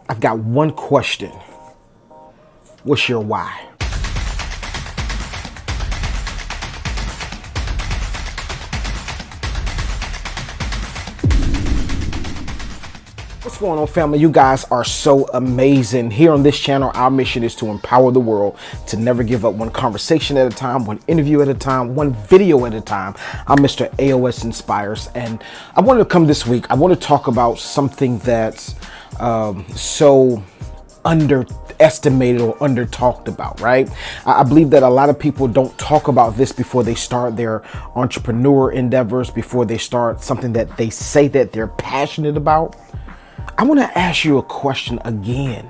I've got one question. What's your why? What's going on, family? You guys are so amazing. Here on this channel, our mission is to empower the world to never give up, one conversation at a time, one interview at a time, one video at a time. I'm Mr. Aosinspires, and I wanted to come this week. I want to talk about something that's so underestimated or under talked about, right? I believe that a lot of people don't talk about this before they start their entrepreneur endeavors, before they start something that they say that they're passionate about. I want to ask you a question again.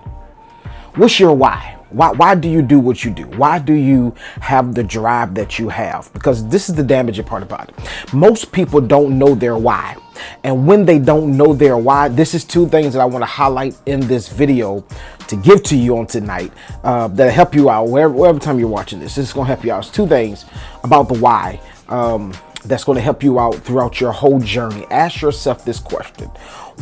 What's your why? Why do you do what you do? Why do you have the drive that you have? Because this is the damaging part about it. Most people don't know their why. And when they don't know their why, this is two things that I want to highlight in this video to give to you on tonight that'll help you out wherever time you're watching this. This is going to help you out. It's two things about the why that's going to help you out throughout your whole journey. Ask yourself this question.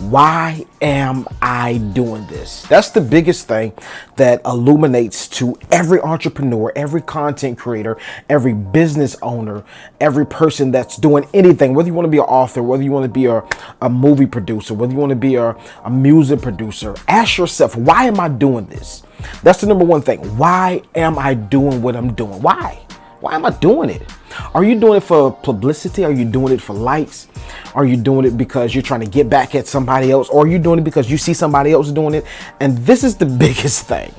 Why am I doing this? That's the biggest thing that illuminates to every entrepreneur, every content creator, every business owner, every person that's doing anything, whether you want to be an author, whether you want to be a movie producer, whether you want to be a music producer. Ask yourself, why am I doing this? That's the number one thing. Why am I doing what I'm doing? Why? Why am I doing it? Are you doing it for publicity? Are you doing it for likes? Are you doing it because you're trying to get back at somebody else? Or are you doing it because you see somebody else doing it? And this is the biggest thing.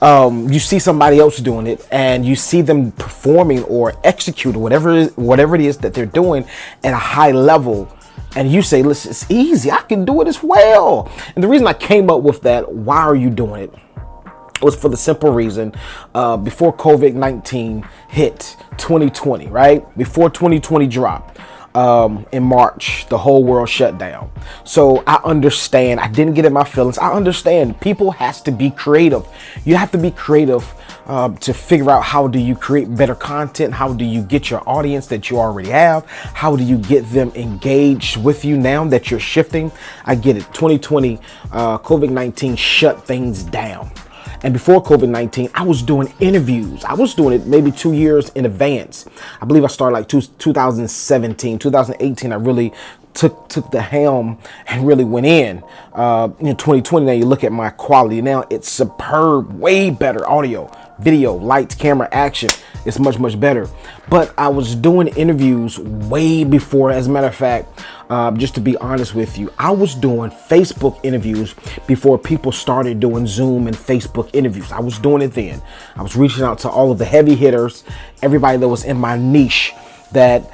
You see somebody else doing it and you see them performing or executing whatever it is that they're doing at a high level. And you say, listen, it's easy. I can do it as well. And the reason I came up with that, why are you doing it? Was for the simple reason, before COVID-19 hit 2020, right? Before 2020 dropped in March, the whole world shut down. So I understand. I didn't get in my feelings. I understand people has to be creative. You have to be creative to figure out how do you create better content? How do you get your audience that you already have? How do you get them engaged with you now that you're shifting? I get it. 2020, COVID-19 shut things down. And before COVID-19, I was doing interviews. I was doing it maybe 2 years in advance. I believe I started like 2017, 2018. I really took the helm and really went in. 2020, now you look at my quality now, it's superb, way better audio, video, lights, camera, action. It's much, much better. But I was doing interviews way before. As a matter of fact, just to be honest with you, I was doing Facebook interviews before people started doing Zoom and Facebook interviews. I was doing it then. I was reaching out to all of the heavy hitters, everybody that was in my niche that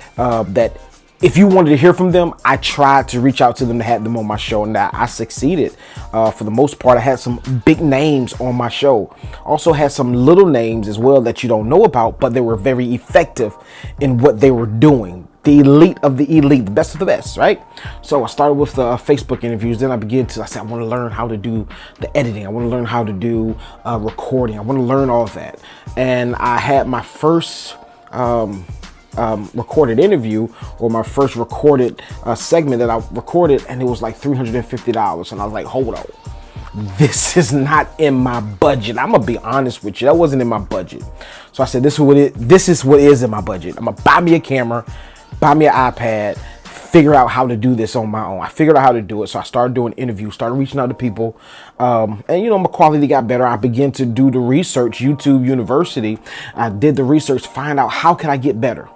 if you wanted to hear from them, I tried to reach out to them to have them on my show, and I succeeded. For the most part, I had some big names on my show. Also had some little names as well that you don't know about, but they were very effective in what they were doing. The elite of the elite, the best of the best, right? So I started with the Facebook interviews. Then I said, I want to learn how to do the editing. I want to learn how to do recording. I want to learn all of that. And I had my first recorded interview, or my first recorded segment that I recorded, and it was like $350. And I was like, hold on, this is not in my budget. I'm gonna be honest with you, that wasn't in my budget. So I said, this is what is in my budget. I'm gonna buy me a camera, buy me an iPad, figure out how to do this on my own. I figured out how to do it. So I started doing interviews, started reaching out to people. And my quality got better. I began to do the research, YouTube University. I did the research, find out how can I get better.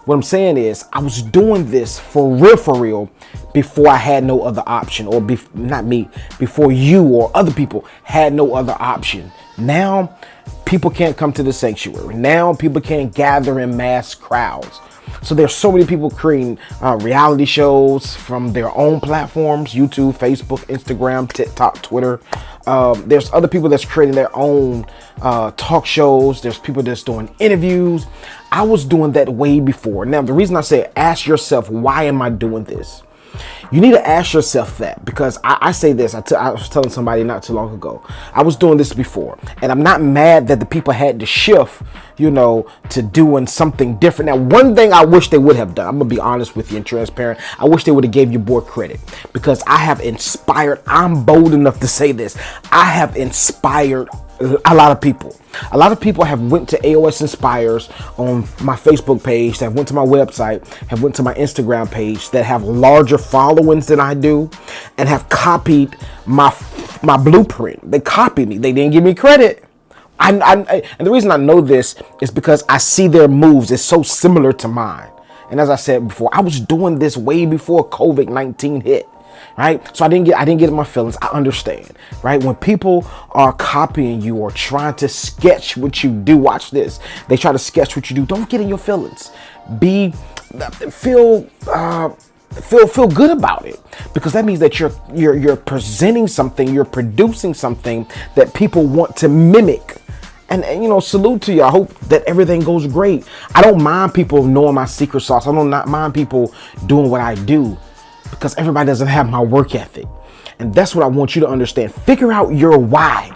What I'm saying is I was doing this for real, before I had no other option, or not me, before you or other people had no other option. Now people can't come to the sanctuary. Now people can't gather in mass crowds. So there's so many people creating reality shows from their own platforms, YouTube, Facebook, Instagram, TikTok, Twitter. There's other people that's creating their own talk shows. There's people that's doing interviews. I was doing that way before. Now, the reason I say ask yourself, why am I doing this? You need to ask yourself that, because I say this. I was telling somebody not too long ago. I was doing this before, and I'm not mad that the people had to shift, to doing something different. Now, one thing I wish they would have done, I'm gonna be honest with you and transparent. I wish they would have gave you more credit, because I have inspired. I'm bold enough to say this. I have inspired a lot of people. A lot of people have went to AOS Inspires on my Facebook page, that went to my website, have went to my Instagram page, that have larger followings than I do, and have copied my blueprint. They copied me. They didn't give me credit. And the reason I know this is because I see their moves is so similar to mine. And as I said before, I was doing this way before COVID-19 hit. Right? So I didn't get in my feelings. I understand, right? When people are copying you or trying to sketch what you do, watch this. They try to sketch what you do. Don't get in your feelings. Feel good about it, because that means that you're presenting something, you're producing something that people want to mimic. And salute to you. I hope that everything goes great. I don't mind people knowing my secret sauce. I don't not mind people doing what I do, because everybody doesn't have my work ethic. And that's what I want you to understand. Figure out your why.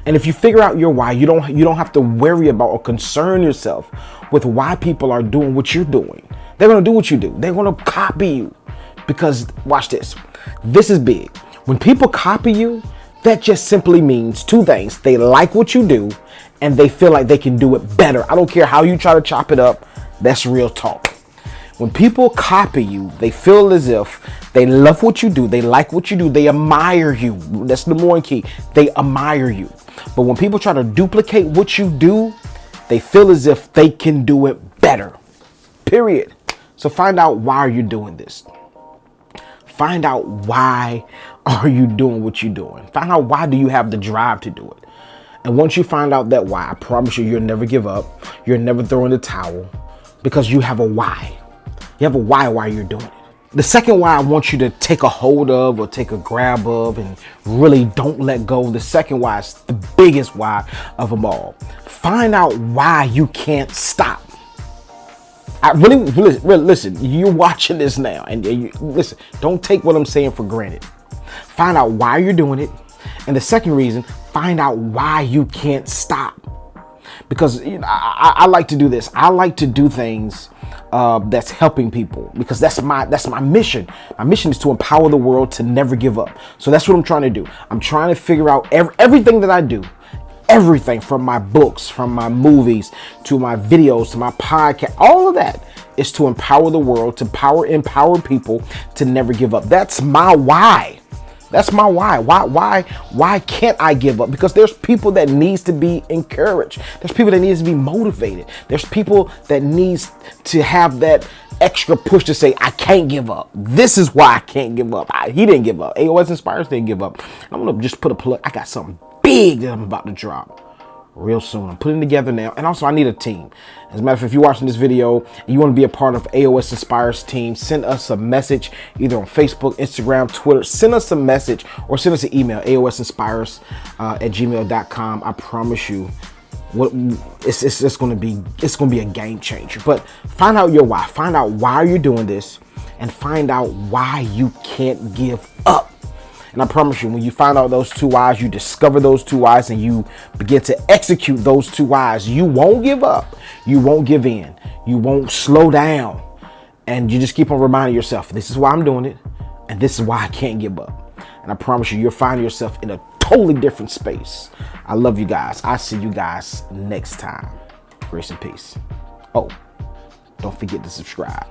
And if you figure out your why, you don't have to worry about or concern yourself with why people are doing what you're doing. They're going to do what you do. They're going to copy you, because watch this. This is big. When people copy you, that just simply means two things. They like what you do, and they feel like they can do it better. I don't care how you try to chop it up. That's real talk. When people copy you, they feel as if they love what you do. They like what you do. They admire you. That's the more key. They admire you. But when people try to duplicate what you do, they feel as if they can do it better. Period. So find out, why are you doing this? Find out, why are you doing what you're doing? Find out, why do you have the drive to do it? And once you find out that why, I promise you'll never give up. You'll never throw in the towel, because you have a why. You have a why you're doing it. The second why I want you to take a hold of, or take a grab of, and really don't let go. The second why is the biggest why of them all. Find out why you can't stop. I really listen. You're watching this now, and you listen. Don't take what I'm saying for granted. Find out why you're doing it, and the second reason, find out why you can't stop. Because I like to do this. I like to do things that's helping people, because that's my mission. My mission is to empower the world to never give up. So that's what I'm trying to do. I'm trying to figure out everything that I do. Everything from my books, from my movies, to my videos, to my podcast, all of that is to empower the world, to empower people to never give up. That's my why. That's my why. Why can't I give up? Because there's people that needs to be encouraged. There's people that needs to be motivated. There's people that needs to have that extra push to say, I can't give up. This is why I can't give up. He didn't give up. Aosinspires didn't give up. I'm going to just put a plug. I got something big that I'm about to drop real soon. I'm putting it together now. And also, I need a team. As a matter of fact, if you're watching this video and you want to be a part of AOS Inspires team, send us a message either on Facebook, Instagram, Twitter. Send us a message or send us an email, aosinspires@gmail.com. I promise you, it's going to be a game changer. But find out your why. Find out why you're doing this, and find out why you can't give up. And I promise you, when you find out those two whys, you discover those two whys, and you begin to execute those two whys, you won't give up. You won't give in. You won't slow down. And you just keep on reminding yourself, this is why I'm doing it, and this is why I can't give up. And I promise you, you'll find yourself in a totally different space. I love you guys. I see you guys next time. Grace and peace. Oh, don't forget to subscribe.